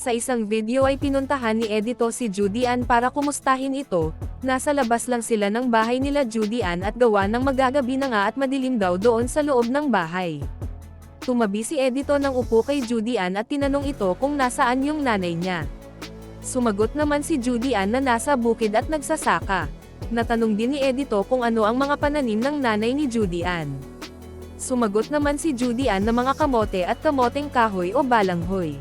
Sa isang video ay pinuntahan ni Edito si Judy Ann para kumustahin ito. Nasa labas lang sila ng bahay nila Judy Ann at gawa ng magagabi na nga at madilim daw doon sa loob ng bahay. Tumabi si Edito ng upo kay Judy Ann at tinanong ito kung nasaan yung nanay niya. Sumagot naman si Judy Ann na nasa bukid at nagsasaka. Natanong din ni Edito kung ano ang mga pananim ng nanay ni Judy Ann. Sumagot naman si Judy Ann na mga kamote at kamoteng kahoy o balanghoy.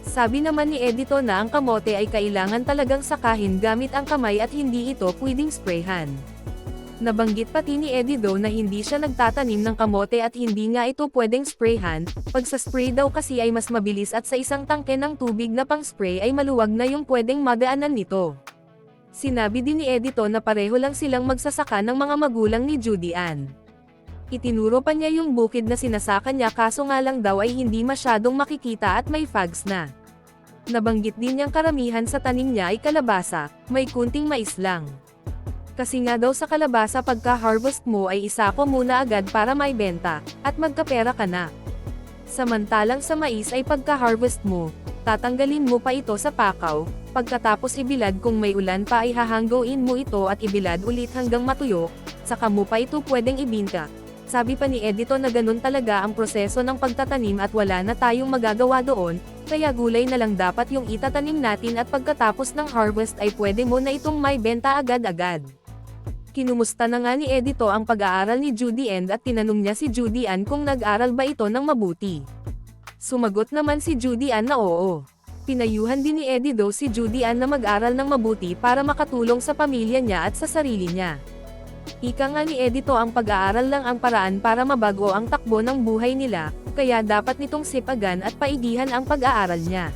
Sabi naman ni Edito na ang kamote ay kailangan talagang sakahin gamit ang kamay at hindi ito pwedeng sprayhan. Nabanggit pati ni Edito na hindi siya nagtatanim ng kamote at hindi nga ito pwedeng sprayhan, pag sa spray daw kasi ay mas mabilis at sa isang tangke ng tubig na pang spray ay maluwag na yung pwedeng madaanan nito. Sinabi din ni Edito na pareho lang silang magsasaka ng mga magulang ni Judy Ann. Itinuro pa niya yung bukid na sinasaka niya kaso nga lang daw ay hindi masyadong makikita at may fogs na. Nabanggit din niyang karamihan sa tanim niya ay kalabasa, may kunting mais lang. Kasi nga daw sa kalabasa pagka-harvest mo ay isako muna agad para may benta, at magkapera ka na. Samantalang sa mais ay pagka-harvest mo, tatanggalin mo pa ito sa pakaw, pagkatapos ibilad kung may ulan pa ay hahangguin mo ito at ibilad ulit hanggang matuyo, saka mo pa ito pwedeng ibinta. Sabi pa ni Edito na ganun talaga ang proseso ng pagtatanim at wala na tayong magagawa doon, kaya gulay na lang dapat yung itatanim natin at pagkatapos ng harvest ay pwede mo na itong may benta agad-agad. Kinumusta na nga ni Edito ang pag-aaral ni Judy Ann at tinanong niya si Judy Ann kung nag-aral ba ito ng mabuti. Sumagot naman si Judy Ann na oo. Pinayuhan din ni Edito si Judy Ann na mag-aral ng mabuti para makatulong sa pamilya niya at sa sarili niya. Ika nga ni Edito ang pag-aaral lang ang paraan para mabago ang takbo ng buhay nila, kaya dapat nitong sipagan at paigihan ang pag-aaral niya.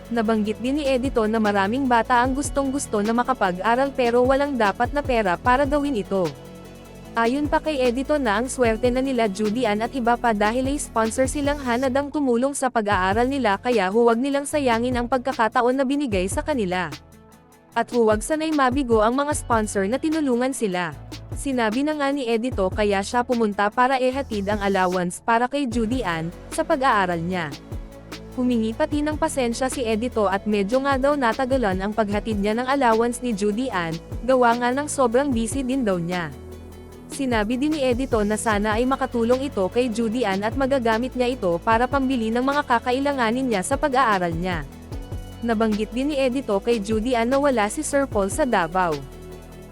Nabanggit din ni Edito na maraming bata ang gustong-gusto na makapag-aral pero walang dapat na pera para gawin ito. Ayon pa kay Edito na ang swerte na nila Judy Ann at iba pa dahil ay sponsor silang hanadang tumulong sa pag-aaral nila kaya huwag nilang sayangin ang pagkakataon na binigay sa kanila. At huwag sanay mabigo ang mga sponsor na tinulungan sila. Sinabi na nga ni Edito kaya siya pumunta para ihatid ang allowance para kay Judy Ann sa pag-aaral niya. Humingi pati ng pasensya si Edito at medyo nga daw natagalan ang paghatid niya ng allowance ni Judy Ann, gawa nga ng sobrang busy din daw niya. Sinabi din ni Edito na sana ay makatulong ito kay Judy Ann at magagamit niya ito para pambili ng mga kakailanganin niya sa pag-aaral niya. Nabanggit din ni Edito kay Judy Ann na wala si Sir Paul sa Davao.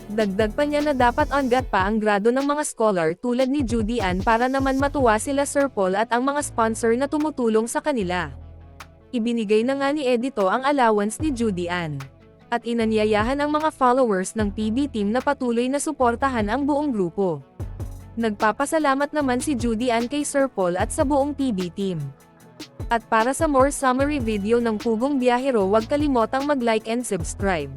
Dagdag pa niya na dapat ongat pa ang grado ng mga scholar tulad ni Judy Ann para naman matuwa sila Sir Paul at ang mga sponsor na tumutulong sa kanila. Ibinigay na nga ni Edito ang allowance ni Judy Ann. At inanyayahan ang mga followers ng PB team na patuloy na suportahan ang buong grupo. Nagpapasalamat naman si Judy Ann kay Sir Paul at sa buong PB team. At para sa more summary video ng Pugong Biyahero huwag kalimotang mag-like and subscribe.